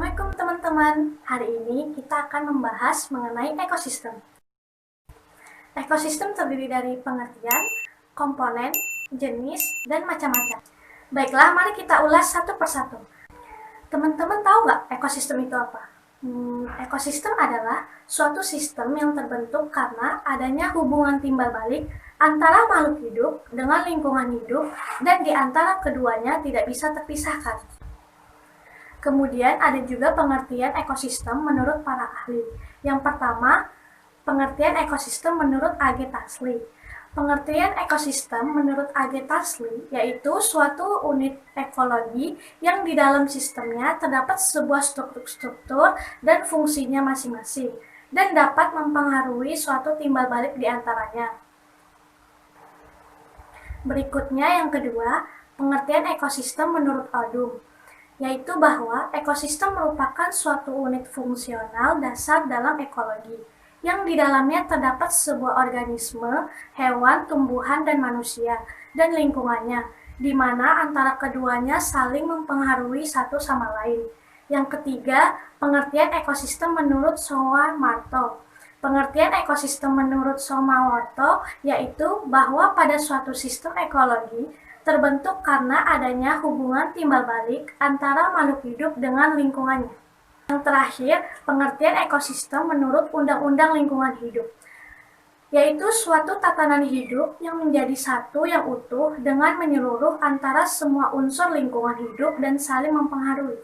Assalamualaikum teman-teman. Hari ini kita akan membahas mengenai ekosistem. Ekosistem terdiri dari pengertian, komponen, jenis, dan macam-macam. Baiklah, mari kita ulas satu persatu. Teman-teman tahu nggak ekosistem itu apa? Ekosistem adalah suatu sistem yang terbentuk karena adanya hubungan timbal balik antara makhluk hidup dengan lingkungan hidup dan di antara keduanya tidak bisa terpisahkan. Kemudian ada juga pengertian ekosistem menurut para ahli. Yang pertama, pengertian ekosistem menurut A.G. Tasli. Pengertian ekosistem menurut A.G. Tasli yaitu suatu unit ekologi yang di dalam sistemnya terdapat sebuah struktur dan fungsinya masing-masing dan dapat mempengaruhi suatu timbal balik di antaranya. Berikutnya yang kedua, pengertian ekosistem menurut Oldham, yaitu bahwa ekosistem merupakan suatu unit fungsional dasar dalam ekologi, yang di dalamnya terdapat sebuah organisme, hewan, tumbuhan, dan manusia, dan lingkungannya, di mana antara keduanya saling mempengaruhi satu sama lain. Yang ketiga, pengertian ekosistem menurut Soemarto. Pengertian ekosistem menurut Soemarto yaitu bahwa pada suatu sistem ekologi terbentuk karena adanya hubungan timbal balik antara makhluk hidup dengan lingkungannya. Yang terakhir, pengertian ekosistem menurut Undang-Undang Lingkungan Hidup, yaitu suatu tatanan hidup yang menjadi satu yang utuh dengan menyeluruh antara semua unsur lingkungan hidup dan saling mempengaruhi.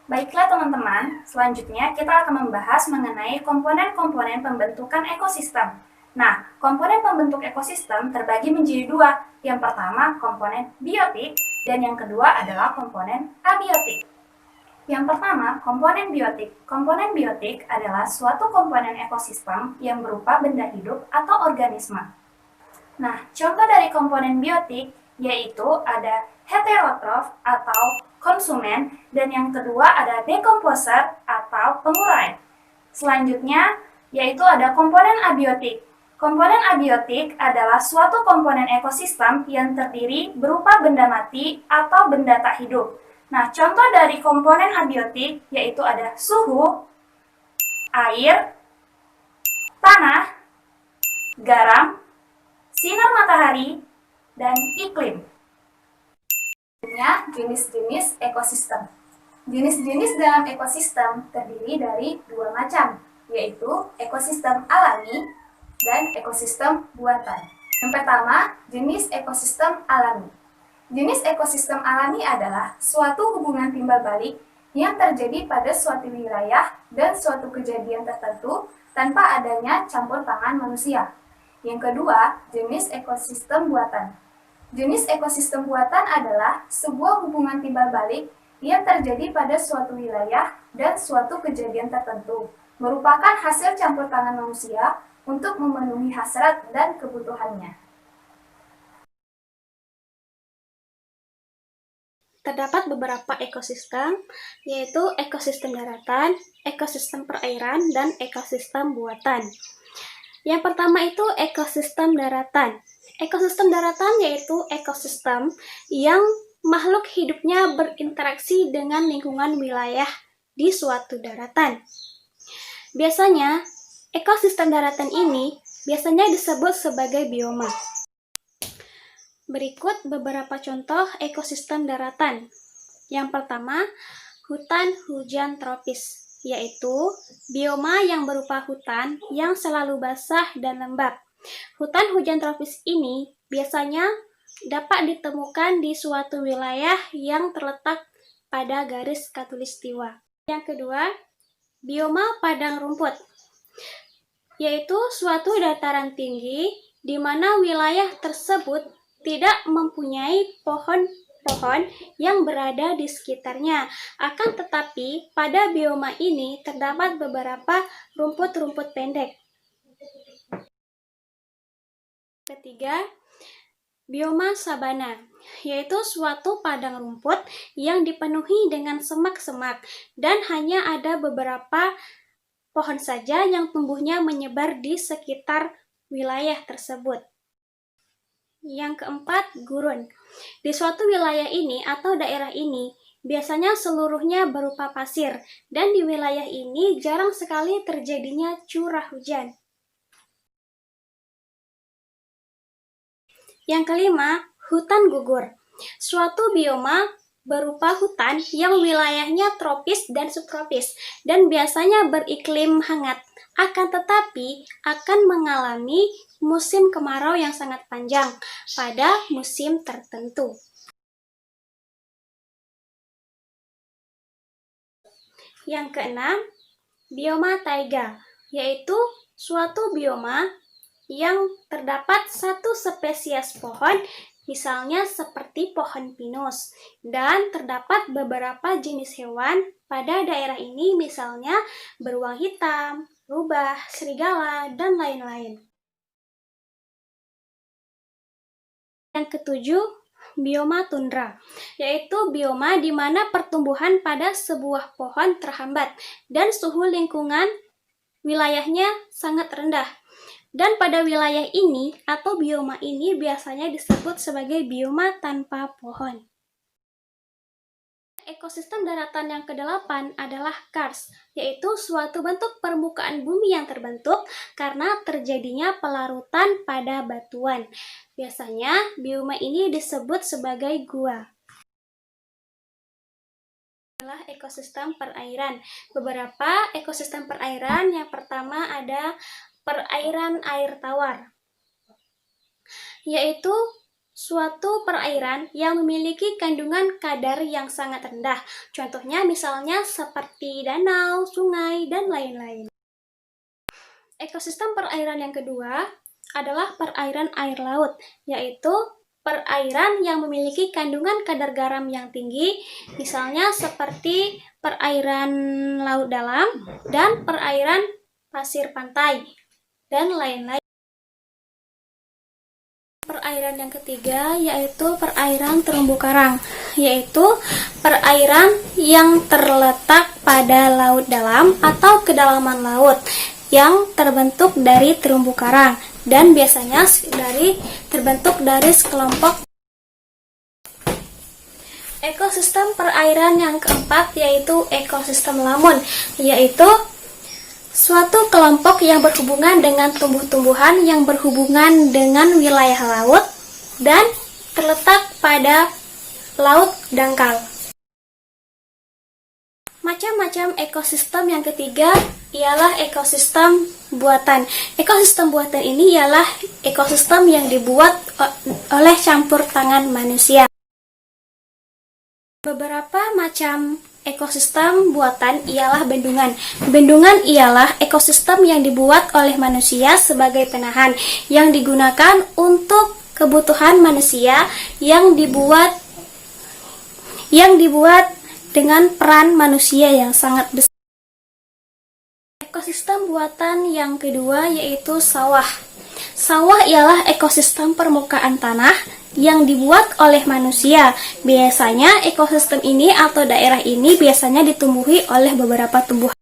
Baiklah teman-teman, selanjutnya kita akan membahas mengenai komponen-komponen pembentukan ekosistem. Nah, komponen pembentuk ekosistem terbagi menjadi dua. Yang pertama, komponen biotik, dan yang kedua adalah komponen abiotik. Yang pertama, komponen biotik. Komponen biotik adalah suatu komponen ekosistem yang berupa benda hidup atau organisme. Nah, contoh dari komponen biotik yaitu ada heterotrof atau konsumen, dan yang kedua ada dekomposer atau pengurai. Selanjutnya yaitu ada komponen abiotik. Komponen abiotik adalah suatu komponen ekosistem yang terdiri berupa benda mati atau benda tak hidup. Nah, contoh dari komponen abiotik yaitu ada suhu, air, tanah, garam, sinar matahari, dan iklim. Selanjutnya, jenis-jenis ekosistem. Jenis-jenis dalam ekosistem terdiri dari dua macam, yaitu ekosistem alami dan ekosistem buatan. Yang pertama, jenis ekosistem alami. Jenis ekosistem alami adalah suatu hubungan timbal balik yang terjadi pada suatu wilayah dan suatu kejadian tertentu tanpa adanya campur tangan manusia. Yang kedua, jenis ekosistem buatan. Jenis ekosistem buatan adalah sebuah hubungan timbal balik yang terjadi pada suatu wilayah dan suatu kejadian tertentu, merupakan hasil campur tangan manusia untuk memenuhi hasrat dan kebutuhannya. Terdapat beberapa ekosistem, yaitu ekosistem daratan, ekosistem perairan, dan ekosistem buatan. Yang pertama itu ekosistem daratan. Ekosistem daratan yaitu ekosistem yang makhluk hidupnya berinteraksi dengan lingkungan wilayah di suatu daratan. Biasanya, ekosistem daratan ini biasanya disebut sebagai bioma. Berikut beberapa contoh ekosistem daratan. Yang pertama, hutan hujan tropis, yaitu bioma yang berupa hutan yang selalu basah dan lembab. Hutan hujan tropis ini biasanya dapat ditemukan di suatu wilayah yang terletak pada garis khatulistiwa. Yang kedua, bioma padang rumput, yaitu suatu dataran tinggi di mana wilayah tersebut tidak mempunyai pohon-pohon yang berada di sekitarnya. Akan tetapi, pada bioma ini terdapat beberapa rumput-rumput pendek. Ketiga, bioma sabana, yaitu suatu padang rumput yang dipenuhi dengan semak-semak dan hanya ada beberapa pohon saja yang tumbuhnya menyebar di sekitar wilayah tersebut. Yang keempat, gurun. Di suatu wilayah ini atau daerah ini Biasanya seluruhnya berupa pasir, dan di wilayah ini jarang sekali terjadinya curah hujan. Yang kelima, hutan gugur. Suatu bioma berupa hutan yang wilayahnya tropis dan subtropis, dan biasanya beriklim hangat. Akan tetapi, akan mengalami musim kemarau yang sangat panjang pada musim tertentu. Yang keenam, bioma taiga, yaitu suatu bioma yang terdapat satu spesies pohon, misalnya seperti pohon pinus, dan terdapat beberapa jenis hewan pada daerah ini, misalnya beruang hitam, rubah, serigala, dan lain-lain. Yang ketujuh, bioma tundra, yaitu bioma di mana pertumbuhan pada sebuah pohon terhambat dan suhu lingkungan wilayahnya sangat rendah. Dan pada wilayah ini atau bioma ini biasanya disebut sebagai bioma tanpa pohon. Ekosistem daratan yang kedelapan adalah karst, yaitu suatu bentuk permukaan bumi yang terbentuk karena terjadinya pelarutan pada batuan. Biasanya bioma ini disebut sebagai gua. Adalah ekosistem perairan. Beberapa ekosistem perairan, yang pertama ada perairan air tawar, yaitu suatu perairan yang memiliki kandungan kadar yang sangat rendah. Contohnya misalnya seperti danau, sungai, dan lain-lain. Ekosistem perairan yang kedua adalah perairan air laut, yaitu perairan yang memiliki kandungan kadar garam yang tinggi, misalnya seperti perairan laut dalam dan perairan pasir pantai, dan lain-lain. Perairan yang ketiga yaitu perairan terumbu karang, yaitu perairan yang terletak pada laut dalam atau kedalaman laut yang terbentuk dari terumbu karang dan biasanya terbentuk dari sekelompok. Ekosistem perairan yang keempat yaitu ekosistem lamun, yaitu suatu kelompok yang berhubungan dengan tumbuh-tumbuhan yang berhubungan dengan wilayah laut dan terletak pada laut dangkal. Macam-macam ekosistem yang ketiga ialah ekosistem buatan. Ekosistem buatan ini ialah ekosistem yang dibuat oleh campur tangan manusia. Beberapa macam ekosistem buatan ialah bendungan. Bendungan ialah ekosistem yang dibuat oleh manusia sebagai penahan, yang digunakan untuk kebutuhan manusia yang dibuat dengan peran manusia yang sangat besar. Ekosistem buatan yang kedua yaitu sawah. Sawah ialah ekosistem permukaan tanah yang dibuat oleh manusia. Biasanya ekosistem ini atau daerah ini biasanya ditumbuhi oleh beberapa tumbuhan.